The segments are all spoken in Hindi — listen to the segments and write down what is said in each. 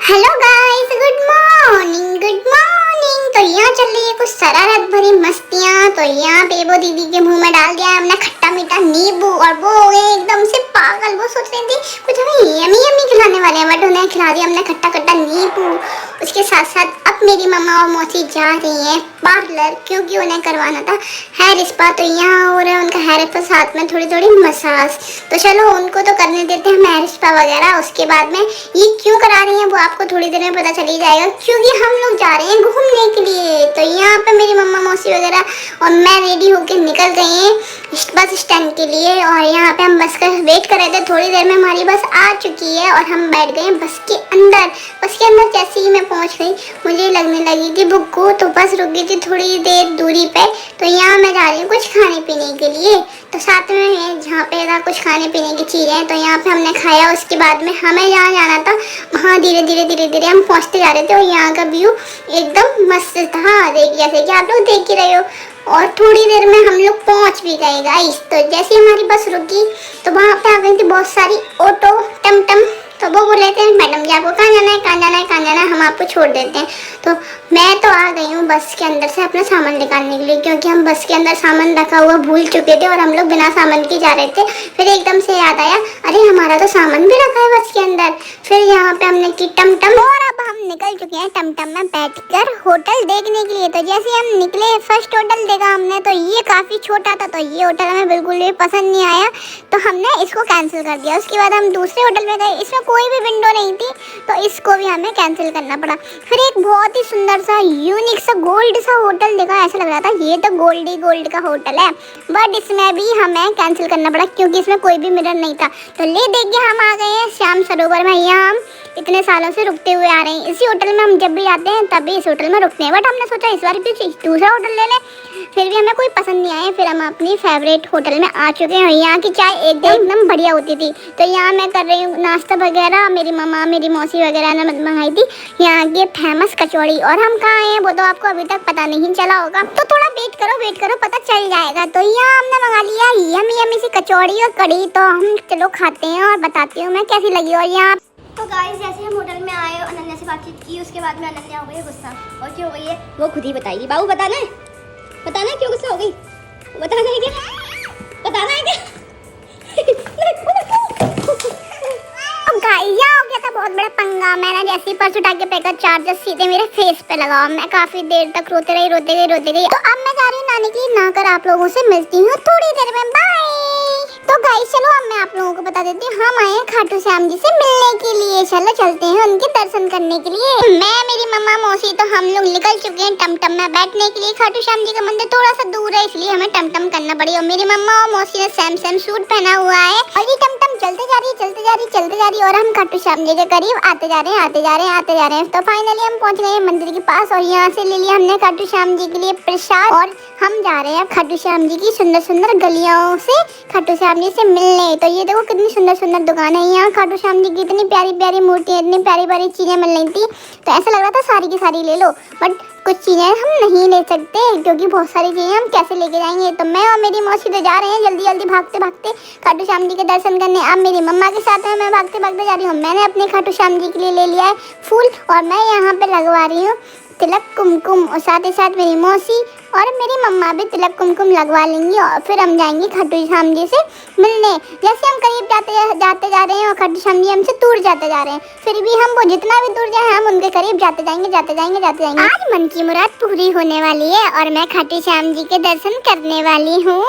Hello guys, good morning good morning. तो यहाँ चल रही है कुछ शरारत भरी मस्तियाँ। तो यहाँ पे वो दीदी के मुंह में डाल दिया हमने खट्टा मीठा नींबू और वो हो गए एकदम से पागल। वो सोच रही थी कुछ हमें यमी यमी खिलाने वाले हैं, बट उन्हें खिला दिया हमने खट्टा खट्टा नींबू। उसके साथ साथ अब मेरी मम्मा और मौसी जा रही हैं पार्लर, क्योंकि उन्हें करवाना था हेयर स्पा। तो यहाँ हो रहा है उनका हेयर स्पा, साथ में थोड़ी थोड़ी मसाज। तो चलो उनको तो करने देते हैं हेयर स्पा वगैरह। उसके बाद में ये क्यों करा रही हैं वो आपको थोड़ी देर में पता चल ही जाएगा, क्योंकि हम लोग जा रहे हैं घूमने के लिए। तो यहाँ पे मेरी मम्मा मौसी वगैरह और मैं रेडी होके निकल गए हैं बस स्टैंड के लिए। और यहाँ पे हम बस का वेट कर रहे थे। थोड़ी देर में हमारी बस आ चुकी है और हम बैठ गए बस के अंदर। बस के अंदर जैसे ही मैं पहुँच गई मुझे लगने लगी थी भूख को, तो बस रुक गई थी थोड़ी देर दूरी पे। तो यहाँ मैं जा रही हूँ कुछ खाने पीने के लिए। तो साथ में जहाँ पे था कुछ खाने पीने की चीज़ें, तो यहाँ पे हमने खाया। उसके बाद में हमें जहाँ जाना था वहाँ धीरे धीरे हम पहुँचते जा रहे थे। और यहाँ का व्यू एकदम मस्त था, देखिए जैसे कि आप लोग देख ही रहे हो। और थोड़ी देर में हम लोग पहुँच भी गए गाइस। तो जैसे हमारी बस रुकी तो वहाँ पे आ गई थी बहुत सारी ऑटो टमटम। तो वो बोल रहे थे मैडम जी आपको कहाँ जाना है, कहाँ जाना है, कहाँ जाना है, हम आपको छोड़ देते हैं। तो मैं तो आ गई हूँ बस के अंदर से अपना सामान निकालने के लिए, क्योंकि हम बस के अंदर सामान रखा हुआ भूल चुके थे और हम लोग बिना सामान के जा रहे थे। फिर एकदम से याद आया अरे हमारा तो सामान भी रखा है बस के अंदर। फिर यहाँ पे हमने की टमटम, और अब हम निकल चुके हैं टमटम में बैठकर होटल देखने के लिए। तो जैसे हम निकले फर्स्ट होटल देखा हमने, तो ये काफ़ी छोटा था, तो ये होटल हमें बिल्कुल भी पसंद नहीं आया, तो हमने इसको कैंसिल कर दिया। उसके बाद हम दूसरे होटल में गए, इसमें कोई भी विंडो नहीं थी, तो इसको भी हमें कैंसिल करना पड़ा। फिर एक बहुत ही सुंदर सा यूनिक सा गोल्ड सा होटल देखा, ऐसा लग रहा था ये तो गोल्ड ही गोल्ड का होटल है, बट इसमें भी हमें कैंसिल करना पड़ा क्योंकि इसमें कोई भी मिरर नहीं था। तो ले देख के हम आ गए हैं श्याम सरोवर में। यहाँ हम इतने सालों से रुकते हुए आ रहे हैं, इसी होटल में हम जब भी आते हैं तभी इस होटल में रुकते हैं, बट हमने सोचा इस बार भी दूसरा होटल ले लें। फिर भी हमें कोई पसंद नहीं आया, फिर हम अपनी फेवरेट होटल में आ चुके हैं। यहाँ की चाय एकदम बढ़िया होती थी। तो यहाँ मैं कर रही हूँ नाश्ता वगैरह, मेरी मम्मा मेरी मौसी वगैरह ने मंगाई थी यहाँ की फेमस कचौड़ी। और हम कहाँ आए हैं वो तो आपको अभी तक पता नहीं चला होगा, तो थोड़ा वेट करो पता चल जाएगा। तो यहाँ हमने मंगा लिया यमी यमी सी कचौड़ी और कढ़ी। तो हम चलो खाते हैं और बताती हूँ मैं कैसी लगी। और यहाँ तो गाइस जैसे हम होटल में आए और अनन्या से बातचीत की, उसके बाद में अनन्या हो गई गुस्सा। और क्यों हो गई है वो खुद ही बताएगी। बाबू बताना है क्यों गुस्सा हो गई, बताना है क्या गाइया हो गया था बहुत बड़ा पंगा। मैंने जैसे ही पर्स उठा के फेंका, चार्जर सीधे मेरे फेस पे लगा। मैं काफी देर तक रोते रही। तो अब मैं जा रही हूँ नानी की ना कर आप लोगों से मिलती हूँ थोड़ी देर में, बाय। तो गाइस चलो अब मैं आप लोगों को बता देती हूँ, हम आए हैं खाटू श्याम जी से मिलने के लिए। चलो चलते हैं उनके दर्शन करने के लिए। मैं मेरी मम्मा मौसी तो हम लोग निकल चुके हैं टमटम में बैठने के लिए। खाटू श्याम जी का मंदिर थोड़ा सा दूर है, इसलिए हमें टमटम करना पड़ी। और मेरी मम्मा और मौसी ने सेम सूट पहना हुआ है और ये टमटम चलते जा रही और हम खाटू श्याम जी के करीब आते जा रहे हैं। तो फाइनली हम पहुंच गए मंदिर के पास और यहाँ से ले लिया हमने खाटू श्याम जी के लिए प्रसाद। और हम जा रहे हैं खाटू श्याम जी की सुंदर गलियों से खाटू श्याम जी से मिलने। तो ये देखो कितनी सुंदर दुकान है यहाँ। खाटू श्याम जी की इतनी प्यारी मूर्तियाँ, इतनी प्यारी चीजें मिल रही थी, तो ऐसा लग रहा था सारी की सारी ले लो, बट कुछ चीजें हम नहीं ले सकते क्योंकि बहुत सारी चीजें हम कैसे लेके जाएंगे। तो मैं और मेरी मौसी तो जा रहे हैं जल्दी भागते खाटू श्याम जी के दर्शन करने। अब मेरी मम्मा के साथ में मैं भागते जा रही हूँ। मैंने अपने खाटू श्याम जी के लिए ले लिया है फूल और मैं यहाँ पे लगवा रही हूँ तिलक कुमकुम। और साथ ही साथ मेरी मौसी और मेरी मम्मा भी तिलक कुमकुम लगवा लेंगी और फिर हम जाएंगे खाटू श्याम जी से मिलने। जैसे हम करीब जाते जा रहे हैं और खाटू श्याम जी हमसे दूर जाते जा रहे हैं, फिर भी हम वो जितना भी दूर जाए हम उनके करीब जाते जाएंगे। आज मन की मुराद पूरी होने वाली है और मैं खाटू श्याम जी के दर्शन करने वाली हूँ।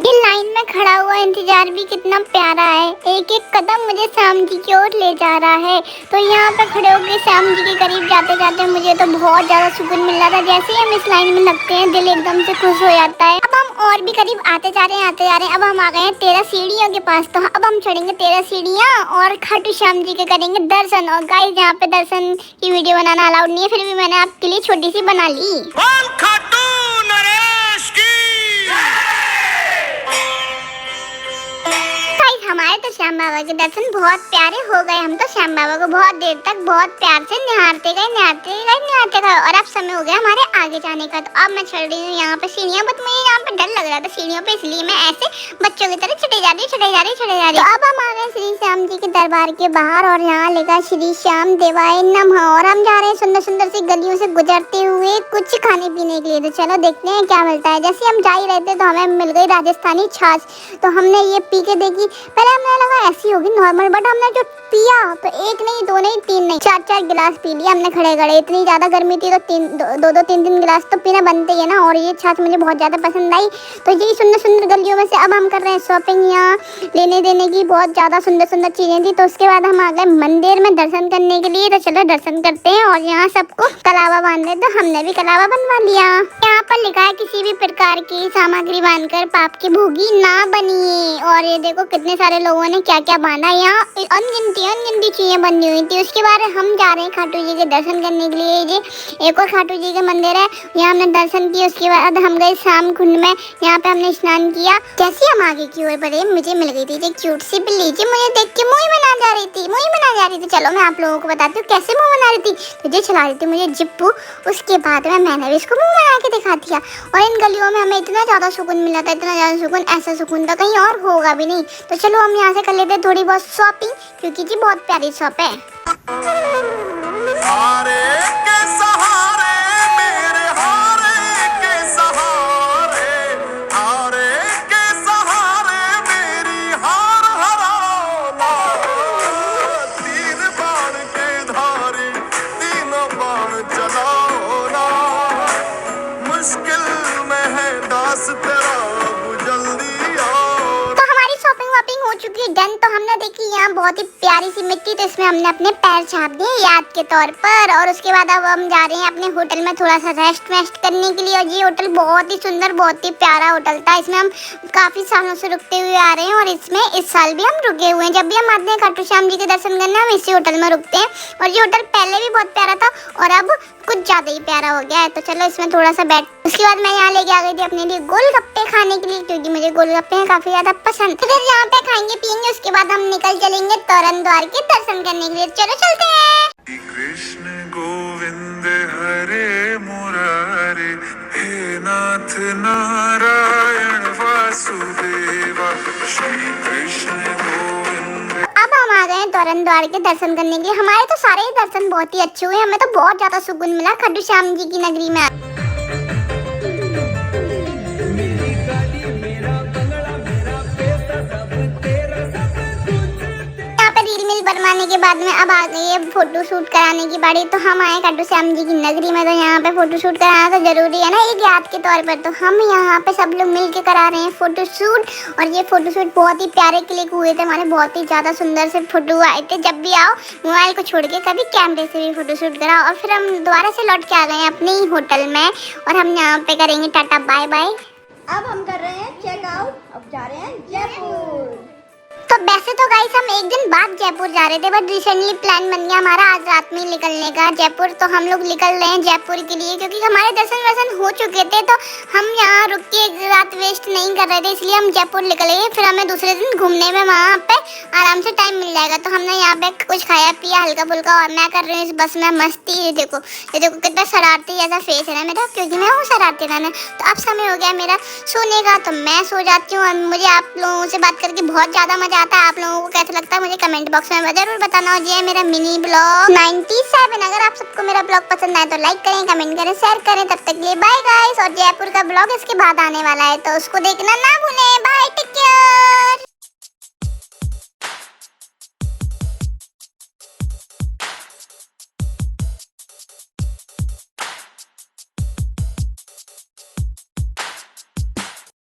ये लाइन में खड़ा हुआ इंतजार भी कितना प्यारा है, एक कदम मुझे श्याम जी की ओर ले जा रहा है। तो यहाँ पे खड़े होकर श्याम जी के करीब जाते मुझे तो बहुत ज्यादा सुकून मिल रहा था। जैसे ही हम इस लाइन में लगते हैं दिल एकदम से खुश हो जाता है। अब हम और भी करीब आते जा रहे हैं। अब हम आ गए हैं 13 सीढ़ियों के पास। तो अब हम चढ़ेंगे 13 सीढ़ियाँ और खाटू श्याम जी के करेंगे दर्शन। और गाइस यहाँ पे दर्शन की वीडियो बनाना अलाउड नहीं है, फिर भी मैंने आपके लिए छोटी सी बना ली। हमारे तो तो श्याम बाबा के दर्शन बहुत प्यारे हो गए। हम तो श्याम बाबा को बहुत देर तक बहुत प्यार से निहारते गए और अब समय हो गया हमारे आगे जाने का। तो अब मैं चढ़ रही हूँ यहाँ पे सीढ़ियाँ, बट मुझे यहाँ पे डर लग रहा था सीढ़ियों पे, इसलिए मैं ऐसे बच्चों की तरह चढ़े जा रही। तो अब हम आ गए श्री श्याम जी के दरबार के बाहर और यहाँ लिखा श्री श्याम देवाय नमः। और हम जा रहे हैं सुंदर सुंदर सी गलियों से गुजरते हुए कुछ खाने पीने के लिए। तो चलो देखते हैं क्या मिलता है। जैसे हम जा ही रहे थे तो हमें मिल गई राजस्थानी छाछ। तो हमने ये पी के देखी, पहले हमें लगा ऐसी होगी नॉर्मल, बट हमने जो पिया तो एक नहीं, दो नहीं, तीन नहीं, चार गिलास पी लिया हमने खड़े। इतनी ज्यादा गर्मी थी तो दो तीन गिलास तो पीना बनते ही है ना। और ये छाछ मुझे बहुत ज्यादा पसंद आई। तो ये सुंदर सुंदर गलियों में से अब हम कर रहे हैं शॉपिंग। यहाँ लेने देने की बहुत ज्यादा सुंदर सुंदर चीजें थी। तो उसके बाद हम आ गए मंदिर में दर्शन करने के लिए। तो चलो दर्शन करते हैं। और यहाँ सबको कलावा बांध रहे, तो हमने भी कलावा बनवा लिया। यहाँ पर लिखा है किसी भी प्रकार की सामग्री बांधकर पाप की भोगी ना बनिए। और ये देखो कितने सारे लोगों ने क्या क्या बांधा। यहाँ अनगिनती चीजें बनी हुई थी। उसके बाद हम जा रहे हैं खाटू जी के दर्शन करने के लिए। ये एक और खाटू जी के मंदिर है, यहाँ हमने दर्शन किया। उसके बाद हम गए शाम कुंड में, यहाँ पे हमने स्नान किया। जैसे हम आगे की ओर बढ़े मुझे मिल गई थी एक क्यूट सी बिल्ली, जी मुझे देख के मुँह बना जा रही थी। चलो मैं आप लोगों को बताती हूँ कैसे मुँह बना रही थी। तो ये चला रही थी मुझे जिप्पू। उसके बाद में मैंने भी इसको मुँह बना के दिखा दिया। और इन गलियों में हमें इतना ज़्यादा सुकून मिला था, इतना ज़्यादा सुकून, ऐसा सुकून था कहीं और होगा भी नहीं। तो चलो हम यहाँ से कर लेते हैं थोड़ी बहुत शॉपिंग, क्योंकि जी बहुत प्यारी शॉप है। हारे के सहारे मेरे हारे के सहारे, हारे के सहारे मेरी हार हराना। तीन बाण के धारी तीनों बाण चलाओ ना, मुश्किल में है दास तेरा जल्दी आओ। तो हमारी शॉपिंग वॉपिंग हो चुकी है डन। तो हमने देखी यहाँ बहुत ही प्यारी सी मिट्टी, तो इसमें हमने अपने पैर छाप दिए याद के तौर पर। और उसके बाद अब हम जा रहे हैं अपने होटल में थोड़ा सा रेस्ट करने के लिए। और ये होटल बहुत ही सुंदर, बहुत ही प्यारा होटल था। इसमें हम काफी सालों से रुकते हुए आ रहे हैं और इसमें इस साल भी हम रुके हुए हैं। जब भी हम आते हैं खाटू श्याम जी के दर्शन करने हम इसी होटल में रुकते हैं। और ये होटल पहले भी बहुत प्यारा था और अब कुछ ज्यादा ही प्यारा हो गया है। तो चलो इसमें थोड़ा सा बैठ। उसके बाद मैं यहाँ लेके आ गई थी अपने लिए गोलगप्पे खाने के लिए, क्योंकि मुझे गोलगप्पे हैं काफी ज्यादा पसंद। तो फिर यहाँ पे खाएंगे पियेंगे, उसके बाद हम निकल चलेंगे तोरण द्वार के दर्शन करने के लिए। चलो चलते हैं। कृष्ण गोविंद हरे मुरारे, हे नाथ नारायण वासुदेवा, श्री कृष्ण गोविंद। अब हम आ गए हैं तोरण द्वार के दर्शन करने के लिए। हमारे तो सारे ही दर्शन बहुत ही अच्छे हुए। हमें तो बहुत ज्यादा सुकून मिला खाटू श्याम जी की नगरी में। बनवाने के बाद में अब आ गई है फोटो शूट कराने की बारी। तो हम आए खाटू श्याम जी की नगरी में, तो यहाँ पे फोटो शूट कराना तो जरूरी है ना एक याद के तौर पर। तो हम यहाँ पे सब लोग मिल के करा रहे हैं फोटो शूट। और ये फोटो शूट बहुत ही प्यारे क्लिक हुए थे हमारे, बहुत ही ज्यादा सुंदर से फोटो आए थे। जब भी आओ मोबाइल को छोड़ के कभी कैमरे से भी फोटो शूट कराओ। और फिर हम दोबारा से लौट के आ गए अपने ही होटल में और हम यहाँ पे करेंगे टाटा बाय बाय। अब हम कर रहे हैं चेकआउट, अब जा रहे हैं जयपुर। तो वैसे तो गाइस हम एक दिन बाद जयपुर जा रहे थे, बट रिसेंटली प्लान बन गया हमारा आज रात में निकलने का जयपुर। तो हम लोग निकल रहे हैं जयपुर के लिए, क्योंकि हमारे दर्शन वर्शन हो चुके थे। तो हम यहाँ रुक के एक रात वेस्ट नहीं कर रहे थे, इसलिए हम जयपुर निकल गए। फिर हमें दूसरे दिन घूमने में वहाँ पे आराम से टाइम मिल जाएगा। तो हमने यहाँ पे कुछ खाया पिया हल्का फुल्का। और मैं कर रही हूँ इस बस में मस्ती। ये देखो कितना शरारती जैसा फेस है ना मेरा, क्योंकि मैं हूँ शरारती रहना। तो अब समय हो गया मेरा सोने का, तो मैं सो जाती हूँ। और मुझे आप लोगों से बात करके बहुत ज़्यादा मजा आता है। आप लोगों को कैसा लगता है मुझे कमेंट बॉक्स में जरूर बताना। और ये मेरा मिनी ब्लॉग 97। अगर आप सबको मेरा ब्लॉग पसंद आए तो लाइक करें, कमेंट करें, शेयर करें। तब तक के लिए बाय गाइस। और जयपुर का ब्लॉग इसके बाद आने वाला है, तो उसको देखना ना भूलें। Bye, take care.